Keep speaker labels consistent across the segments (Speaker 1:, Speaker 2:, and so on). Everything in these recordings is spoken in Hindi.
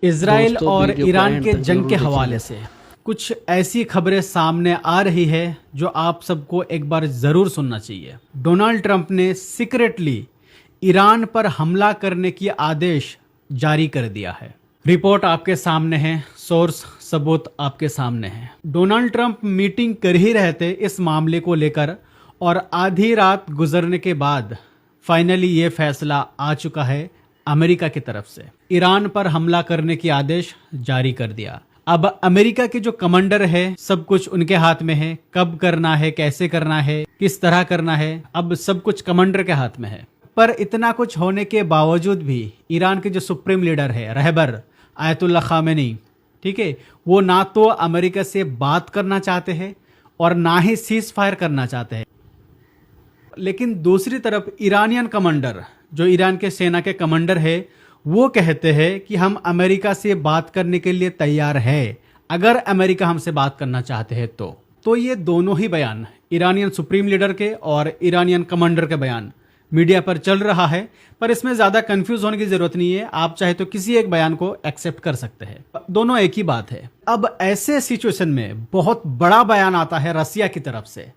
Speaker 1: इजराइल
Speaker 2: दोस्तों,
Speaker 1: और
Speaker 2: वीडियो को
Speaker 1: ईरान
Speaker 2: एंड
Speaker 1: के
Speaker 2: तक
Speaker 1: जंग
Speaker 2: जरूर
Speaker 1: के हवाले
Speaker 2: देखिएगा।
Speaker 1: से कुछ ऐसी खबरें सामने आ रही है जो आप सबको एक बार जरूर सुनना चाहिए। डोनाल्ड ट्रंप ने सीक्रेटली ईरान पर हमला करने की आदेश जारी कर दिया है। रिपोर्ट आपके सामने है, सोर्स सबूत आपके सामने है। डोनाल्ड ट्रंप मीटिंग कर ही रहे थे इस मामले को लेकर और आधी रात गुजरने के बाद फाइनली ये फैसला आ चुका है अमेरिका की तरफ से। ईरान पर हमला करने की आदेश जारी कर दिया। अब अमेरिका के जो कमांडर है सब कुछ उनके हाथ में है। कब करना है, कैसे करना है, किस तरह करना है, अब सब कुछ कमांडर के हाथ में है। पर इतना कुछ होने के बावजूद भी ईरान के जो सुप्रीम लीडर है रहबर आयतुल्ला खामेनी, ठीक है, वो ना तो अमेरिका से बात करना चाहते हैं और ना ही सीज फायर करना चाहते हैं। लेकिन दूसरी तरफ ईरानियन कमांडर, जो ईरान के सेना के कमांडर है, वो कहते हैं कि हम अमेरिका से बात करने के लिए तैयार है अगर अमेरिका हमसे बात करना चाहते हैं तो ये दोनों ही बयान ईरानियन सुप्रीम लीडर के और ईरानियन कमांडर के बयान मीडिया पर चल रहा है। पर इसमें ज्यादा कंफ्यूज होने की जरूरत नहीं है। आप चाहे तो किसी एक बयान को एक्सेप्ट कर सकते हैं, दोनों एक ही बात है। अब ऐसे सिचुएशन में बहुत बड़ा बयान आता है रसिया की तरफ से।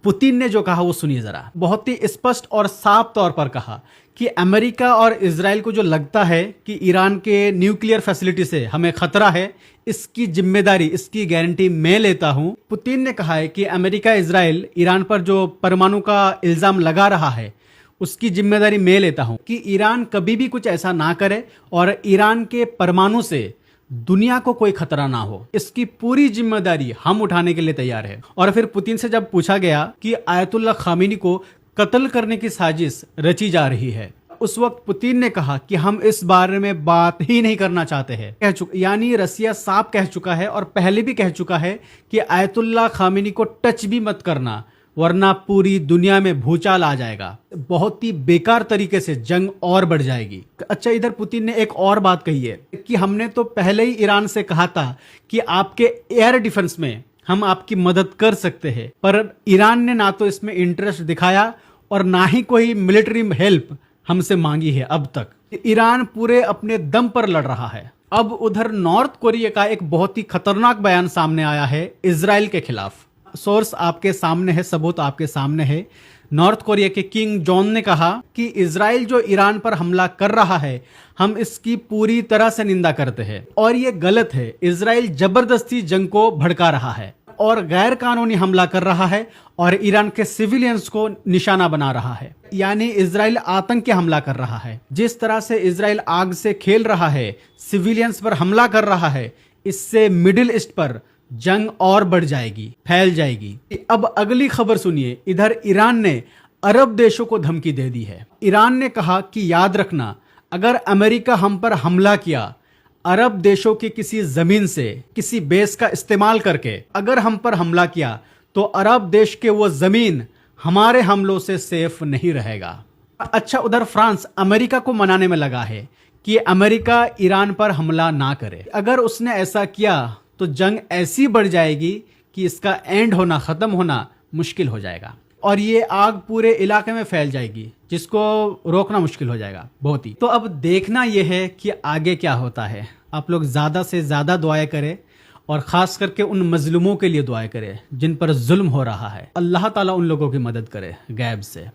Speaker 1: पुतिन ने जो कहा वो सुनिए जरा। बहुत ही स्पष्ट और साफ तौर पर कहा कि अमेरिका और इजराइल को जो लगता है कि ईरान के न्यूक्लियर फैसिलिटी से हमें खतरा है, इसकी जिम्मेदारी, इसकी गारंटी मैं लेता हूं। पुतिन ने कहा है कि अमेरिका इजराइल ईरान पर जो परमाणु का इल्जाम लगा रहा है उसकी जिम्मेदारी मैं लेता हूं कि ईरान कभी भी कुछ ऐसा ना करे और ईरान के परमाणु से दुनिया को कोई खतरा ना हो। इसकी पूरी जिम्मेदारी हम उठाने के लिए तैयार है। और फिर पुतिन से जब पूछा गया कि आयतुल्ला खामेनी को कत्ल करने की साजिश रची जा रही है, उस वक्त पुतिन ने कहा कि हम इस बारे में बात ही नहीं करना चाहते हैं। यानी रसिया साफ कह चुका है और पहले भी कह चुका है कि आयतुल्ला खामेनी को टच भी मत करना वरना पूरी दुनिया में भूचाल आ जाएगा। बहुत ही बेकार तरीके से जंग और बढ़ जाएगी। अच्छा, इधर पुतिन ने एक और बात कही है कि हमने तो पहले ही ईरान से कहा था कि आपके एयर डिफेंस में हम आपकी मदद कर सकते हैं, पर ईरान ने ना तो इसमें इंटरेस्ट दिखाया और ना ही कोई मिलिट्री हेल्प हमसे मांगी है अब तक। ईरान पूरे अपने दम पर लड़ रहा है। अब उधर नॉर्थ कोरिया का एक बहुत ही खतरनाक बयान सामने आया है इजराइल के खिलाफ। सोर्स आपके सामने है, सबूत आपके सामने है। नॉर्थ कोरिया के किंग जॉन ने कहा कि इजराइल जो ईरान पर हमला कर रहा है हम इसकी पूरी तरह से निंदा करते हैं और ये गलत है। इजराइल जबरदस्ती जंग को भड़का रहा है और गैर कानूनी हमला कर रहा है और ईरान के सिविलियंस को निशाना बना रहा है। यानी इजराइल आतंकी हमला कर रहा है। जिस तरह से इजराइल आग से खेल रहा है, सिविलियंस पर हमला कर रहा है, इससे मिडिल ईस्ट पर जंग और बढ़ जाएगी, फैल जाएगी। अब अगली खबर सुनिए। इधर ईरान ने अरब देशों को धमकी दे दी है। ईरान ने कहा कि याद रखना, अगर अमेरिका हम पर हमला किया, अरब देशों की किसी जमीन से, किसी बेस का इस्तेमाल करके अगर हम पर हमला किया तो अरब देश के वो जमीन हमारे हमलों से सेफ नहीं रहेगा। अच्छा, उधर फ्रांस अमेरिका को मनाने में लगा है कि अमेरिका ईरान पर हमला ना करे। अगर उसने ऐसा किया तो जंग ऐसी बढ़ जाएगी कि इसका एंड होना, खत्म होना मुश्किल हो जाएगा और ये आग पूरे इलाके में फैल जाएगी जिसको रोकना मुश्किल हो जाएगा बहुत ही। तो अब देखना यह है कि आगे क्या होता है। आप लोग ज्यादा से ज्यादा दुआएं करें और खास करके उन मजलूमों के लिए दुआएं करें जिन पर जुल्म हो रहा है। अल्लाह ताला उन लोगों की मदद करे गैब से।